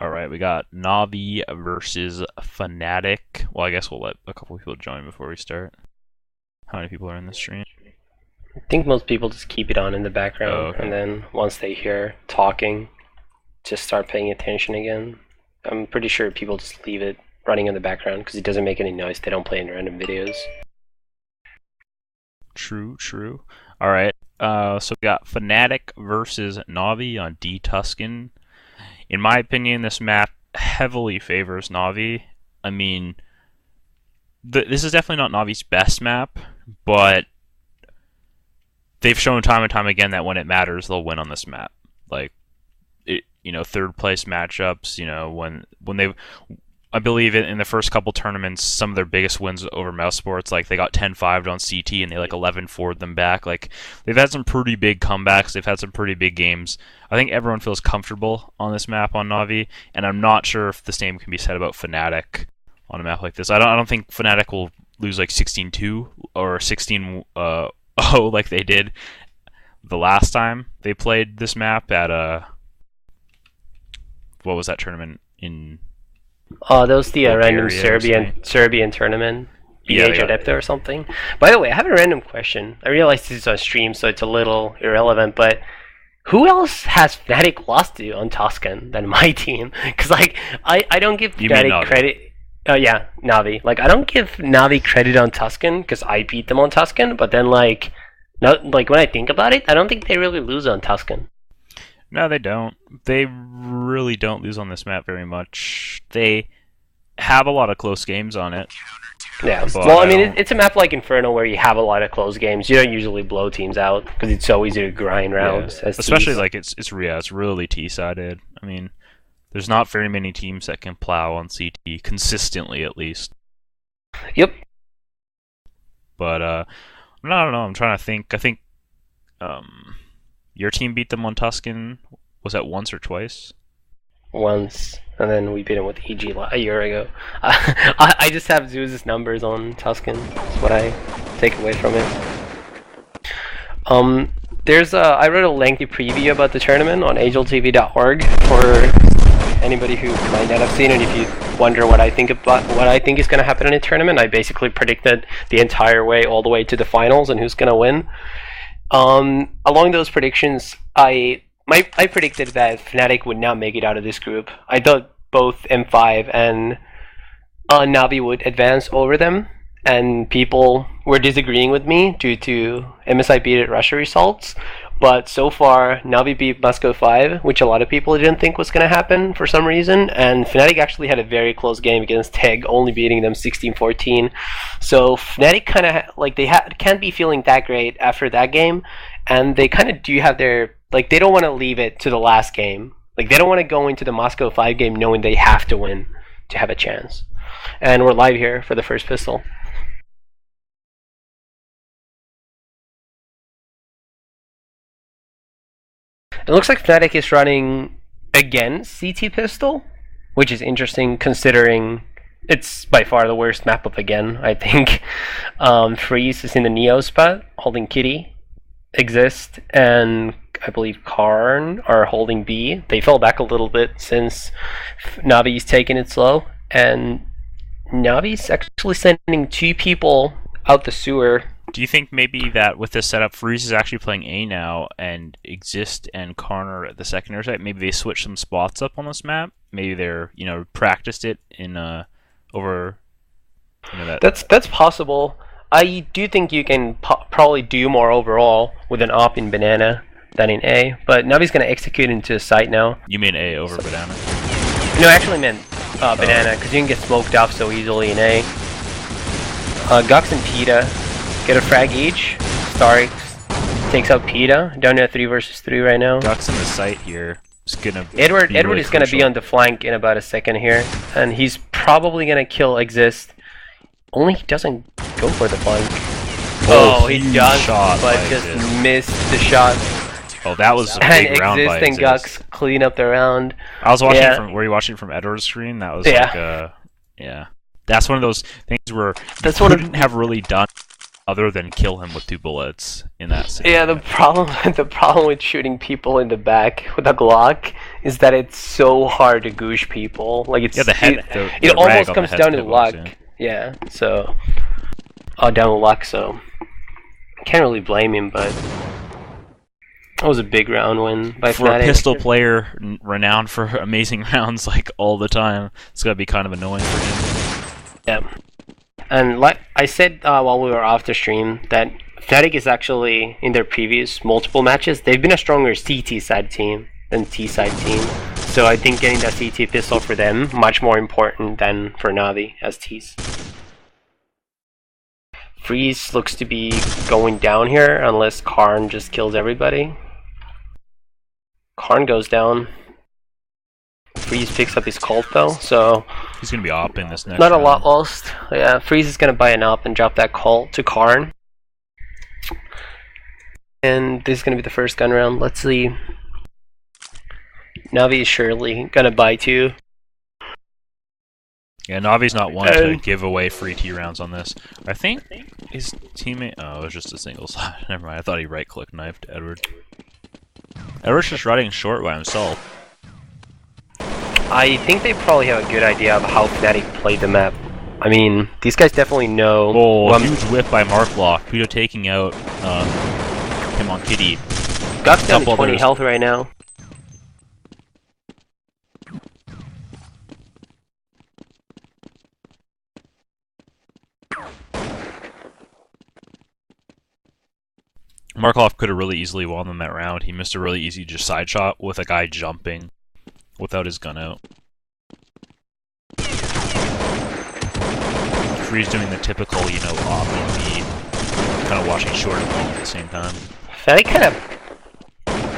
Alright, we got Navi versus Fnatic. Well, I guess we'll let a couple people join before we start. How many people are in the stream? I think most people just keep it on in the background, Oh, okay. and then once they hear talking, just start paying attention again. I'm pretty sure people just leave it running in the background because it doesn't make any noise. They don't play in random videos. True. Alright, so we got Fnatic versus Navi on D Tuscan. In my opinion, this map heavily favors Navi. I mean, this is definitely not Navi's best map, but they've shown time and time again that when it matters, they'll win on this map. Like, third place matchups. When they've, I believe in the first couple tournaments, some of their biggest wins over Mouse Sports, like they got 10-5'd on CT and they like 11-4'd them back. Like they've had some pretty big comebacks. They've had some pretty big games. I think everyone feels comfortable on this map on Navi, and I'm not sure if the same can be said about Fnatic on a map like this. I don't think Fnatic will lose like 16-2 or 16-0 like they did the last time they played this map at what was that tournament in? Oh, that was the random Bulgaria Serbian tournament. Yeah, BH Adepto or something. By the way, I have a random question. I realize this is on stream, so it's a little irrelevant, but who else has Fnatic lost to on Tuscan than my team? Because I don't give Fnatic credit. Yeah, Navi. Like I don't give Navi credit on Tuscan because I beat them on Tuscan, but then when I think about it, I don't think they really lose on Tuscan. No, they don't. They really don't lose on this map very much. They have a lot of close games on it. Yeah, well, I mean, it's a map like Inferno where you have a lot of close games. You don't usually blow teams out because it's so easy to grind rounds. Yeah. Especially like it's really T-sided. I mean, there's not very many teams that can plow on CT consistently, at least. Yep. But I don't know. I'm trying to think. I think your team beat them on Tuscan. Was that once or twice? Once, and then we beat him with EG a year ago. I just have Zeus's numbers on Tuscan. That's what I take away from it. I wrote a lengthy preview about the tournament on ageltv.org for anybody who might not have seen it. If you wonder what I think is going to happen in a tournament, I basically predicted the entire way, all the way to the finals, and who's going to win. Along those predictions, I predicted that Fnatic would not make it out of this group. I thought both M5 and Navi would advance over them, and people were disagreeing with me due to MSI beat at Russia results. But so far, Navi beat Moscow 5, which a lot of people didn't think was going to happen for some reason, and Fnatic actually had a very close game against TEG, only beating them 16-14. So Fnatic kind of, can't be feeling that great after that game, and they kind of do have their, they don't want to leave it to the last game. They don't want to go into the Moscow 5 game knowing they have to win to have a chance. And we're live here for the first pistol. It looks like Fnatic is running again CT pistol, which is interesting considering it's by far the worst map up again, I think. Freeze is in the Neo spot, holding Kitty. Exist and I believe Karn are holding B. They fell back a little bit since Navi's taking it slow, and Navi's actually sending 2 people out the sewer. Do you think maybe that with this setup, Freeze is actually playing A now, and Exist and Karn are at the secondary site? Maybe they switched some spots up on this map. Maybe they're practiced it in over. That's possible. I do think you can probably do more overall with an op in Banana than in A, but Navi's going to execute into a site now. You mean A over Banana? No, I actually meant Banana, because you can get smoked off so easily in A. Gux and Peta get a frag each. Starix takes out Peta, down to 3 versus 3 right now. Gux in the site here is going to Edward is going to be on the flank in about a second here, and he's probably going to kill Exist. Only he doesn't go for the flank. Oh, he does, but just missed the shot. Oh, that was a big round by Exist and Gux clean up the round. I was watching were you watching from Edward's screen? That was yeah. That's one of those things where you couldn't have really done other than kill him with 2 bullets in that scene. Yeah, the problem with shooting people in the back with a Glock is that it's so hard to goosh people. Like it's Yeah, the head. it the almost rag on comes the down to head's luck. hitbox, Yeah, so down to luck. So can't really blame him, but that was a big round win by For a Fnatic. pistol player renowned for amazing rounds like all the time, it's gotta be kind of annoying for him. Yeah, and like I said while we were off the stream, that Fnatic is actually in their previous multiple matches they've been a stronger CT side team than T side team. So I think getting that CT pistol for them much more important than for Navi as T's. Freeze looks to be going down here unless Karn just kills everybody. Karn goes down. Freeze picks up his cult though, so He's gonna be op in this next not a round. lot lost. Yeah, Freeze is gonna buy an up and drop that cult to Karn. And this is gonna be the first gun round. Let's see. Navi is surely gonna buy two. Yeah, Navi's not one to give away free T rounds on this. I think his teammate... Oh, it was just a single shot. Never mind, I thought he right-click knifed Edward. Edward's just riding short by himself. I think they probably have a good idea of how Fnatic played the map. I mean, these guys definitely know... Oh, huge whip by Marklock. Puto taking out him on Kitty. Got down to 20 health right now. Markov could have really easily won them that round. He missed a really easy just side shot with a guy jumping without his gun out. Freeze doing the typical, you know, op and B, kind of watching short and long at the same time. Fnatic kind of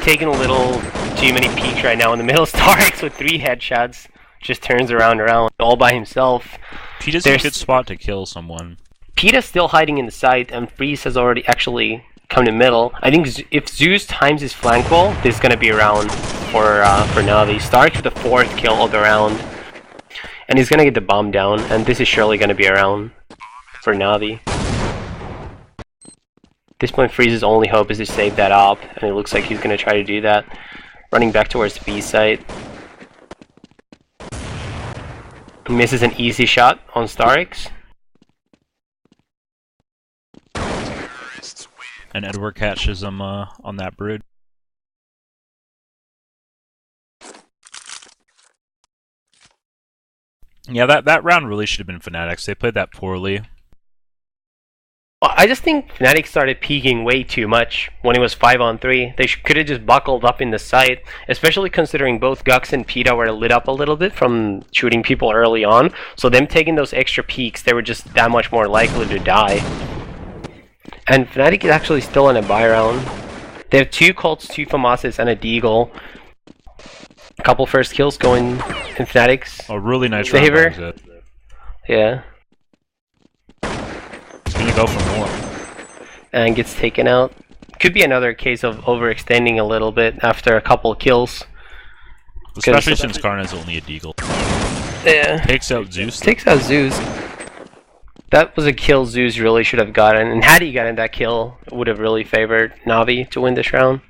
taking a little too many peeks right now in the middle. Starks with 3 headshots, just turns around all by himself. Peta's in a good spot to kill someone. Peta's still hiding in the site, and Freeze has already actually come to middle. I think if Zeus times his flank wall, this is gonna be a round for Navi. Starks with the 4th kill of the round, and he's gonna get the bomb down, and this is surely gonna be a round for Navi. At this point, Freeze's only hope is to save that op, and it looks like he's gonna try to do that. Running back towards the B site. He misses an easy shot on Starks. And Edward catches him on that brood. Yeah, that round really should have been Fnatic's. They played that poorly. Well, I just think Fnatic started peeking way too much when it was 5-on-3. They could have just buckled up in the site, especially considering both Gux and Peta were lit up a little bit from shooting people early on. So them taking those extra peeks, they were just that much more likely to die. And Fnatic is actually still in a buy round. They have 2 Colts, 2 Famasas, and a Deagle. A couple first kills going in Fnatic's A really nice favor. round. Yeah. He's gonna go for more. And gets taken out. Could be another case of overextending a little bit after a couple kills. Especially since Karn is only a Deagle. Yeah. Takes out Zeus. Takes out Zeus. That was a kill Zeus really should have gotten, and had he gotten that kill, it would have really favored Navi to win this round.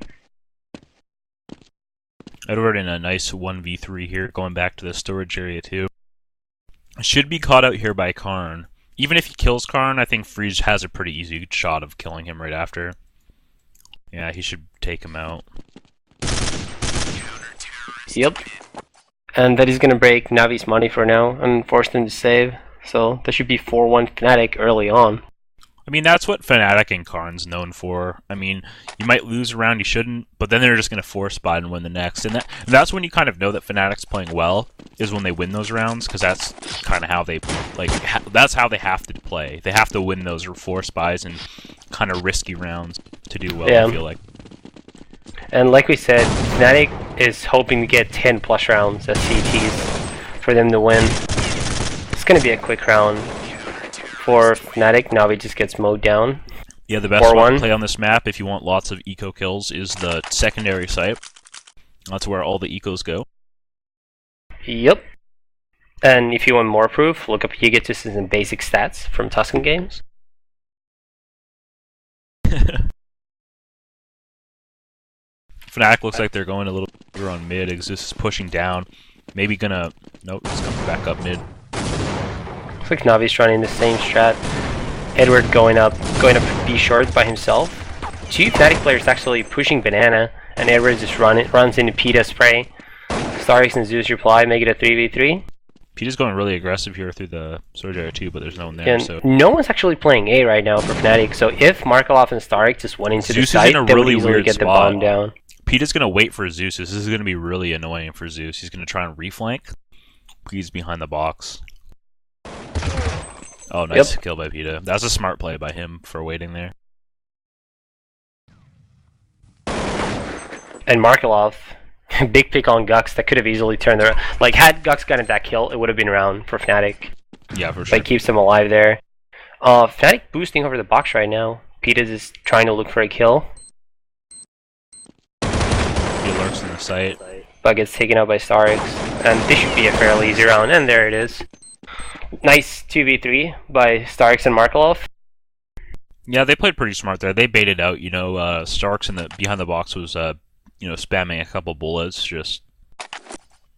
Edward in a nice 1v3 here, going back to the storage area too. Should be caught out here by Karn. Even if he kills Karn, I think Freeze has a pretty easy shot of killing him right after. Yeah, he should take him out. Yep. And that is going to break Navi's money for now and force them to save. So that should be 4-1 Fnatic early on. I mean, that's what Fnatic and Karn's known for. I mean, you might lose a round you shouldn't, but then they're just going to force spot and win the next. And that's when you kind of know that Fnatic's playing well, is when they win those rounds, because that's kind of how they, that's how they have to play. They have to win those force buys and kind of risky rounds to do well, yeah. I feel like. And like we said, Fnatic is hoping to get 10 plus rounds as CTs for them to win. It's going to be a quick round for Fnatic. Navi just gets mowed down. Yeah, the best one to play on this map if you want lots of eco kills is the secondary site. That's where all the ecos go. Yep. And if you want more proof, look up Gigatus and basic stats from Tuscan Games. Fnatic looks like they're going a little bit on mid. Exist is pushing down. Maybe gonna... Nope, he's coming back up mid. Looks like Navi's running the same strat. Edward going up B short by himself. Two Fnatic players actually pushing banana, and Edward just runs into Peta spray. Starix and Zeus reply, make it a 3v3. Peta's going really aggressive here through the Surge Area too, but there's no one there. And so no one's actually playing A right now for Fnatic, so if Markelov and Starix just went into Zeus the site, is in a they would really easily weird get the spot. bomb down. Peta's gonna wait for Zeus. This is gonna be really annoying for Zeus. He's gonna try and reflank. He's behind the box. Oh, nice kill by Peta. That was a smart play by him for waiting there. And Markelov, big pick on Gux that could have easily turned the... Like, had Gux gotten that kill, it would have been round for Fnatic. Yeah, for sure. But keeps him alive there. Fnatic boosting over the box right now. Peta is trying to look for a kill. He lurks in the site. But gets taken out by Starix. And this should be a fairly easy round, and there it is. Nice 2v3 by Starix and Markelov. Yeah, they played pretty smart there. They baited out, you know, Starks in the behind the box was you know, spamming a couple bullets just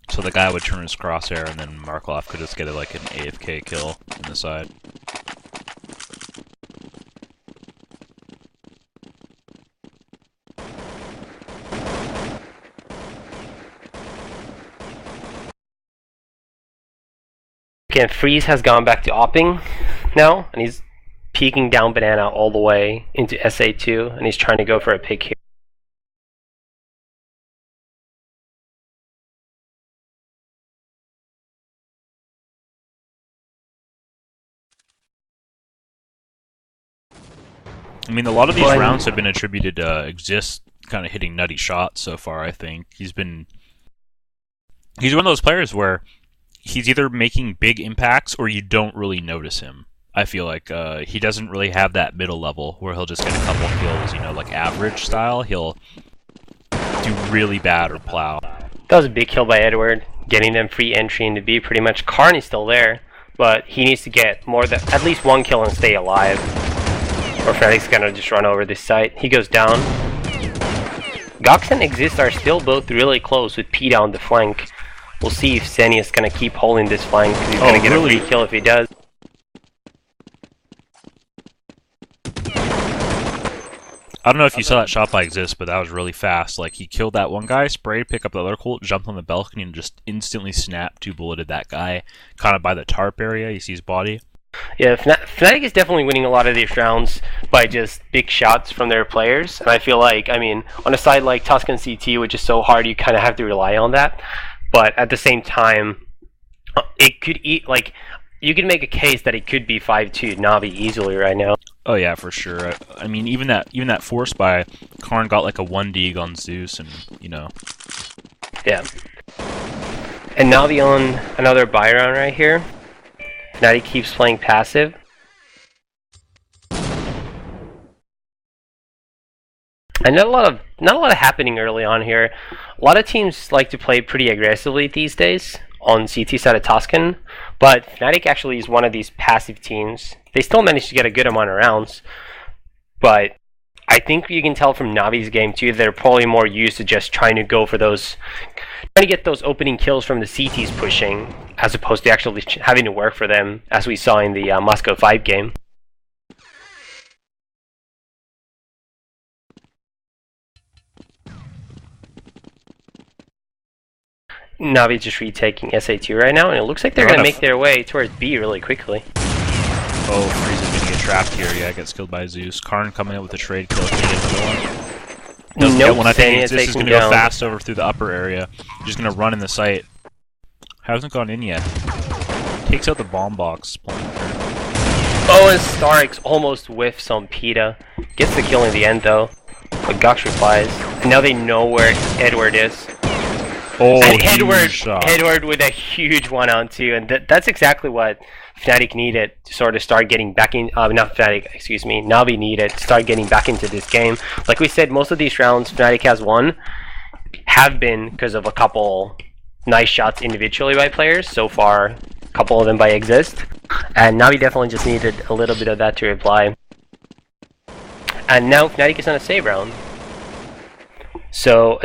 so the guy would turn his crosshair, and then Markelov could just get like an AFK kill in the side. Again, Freeze has gone back to opping now, and he's peeking down banana all the way into SA2, and he's trying to go for a pick here. I mean, a lot of these rounds have been attributed to Exist kind of hitting nutty shots so far, I think. He's one of those players where he's either making big impacts or you don't really notice him. I feel like he doesn't really have that middle level where he'll just get a couple kills, you know, like average style. He'll do really bad or plow. That was a big kill by Edward, getting them free entry into B pretty much. Karn is still there, but he needs to get more than at least one kill and stay alive. Or Fnatic's gonna just run over this site. He goes down. Gox and Exist are still both really close with Peta on the flank. We'll see if Xenius gonna keep holding this flank, because he's gonna get a free kill if he does. I don't know if you saw that shot by Exist, but that was really fast. Like, he killed that one guy, sprayed, picked up the other Colt, jumped on the balcony, and just instantly snapped two-bulleted that guy, kind of by the tarp area. You see his body. Yeah, Fnatic is definitely winning a lot of these rounds by just big shots from their players. And I feel like, I mean, on a side like Tuscan CT, which is so hard, you kind of have to rely on that. But at the same time, it could you could make a case that it could be 5-2 Navi easily right now. Oh yeah, for sure. I mean, even that force by Karn got like a 1D on Zeus, and you know. Yeah. And Navi on another buy round right here. Fnatic keeps playing passive. And not a lot of happening early on here. A lot of teams like to play pretty aggressively these days on CT side of Tuscan, but Fnatic actually is one of these passive teams. They still manage to get a good amount of rounds, but I think you can tell from Navi's game too, they're probably more used to just trying to go for those, trying to get those opening kills from the CTs pushing, as opposed to actually having to work for them, as we saw in the Moscow 5 game. Navi just retaking SA2 right now, and it looks like they're going to make their way towards B really quickly. Oh, Freeze is going to get trapped here. Yeah, gets killed by Zeus. Karn coming out with a trade kill. Can he get another one? Doesn't get one. I think Zeus is going to go fast over through the upper area. Just going to run in the site. Hasn't gone in yet. Takes out the bomb box. Oh, and Starix almost whiffs on Peta. Gets the kill in the end though. But Gox replies. And now they know where Edward is. Oh, and Edward with a huge 1-on-2, and that's exactly what Fnatic needed to sort of start getting back in. Not Fnatic, excuse me. Navi needed to start getting back into this game. Like we said, most of these rounds Fnatic has won have been because of a couple nice shots individually by players. So far, a couple of them by Exist, and Navi definitely just needed a little bit of that to reply. And now Fnatic is on a save round. So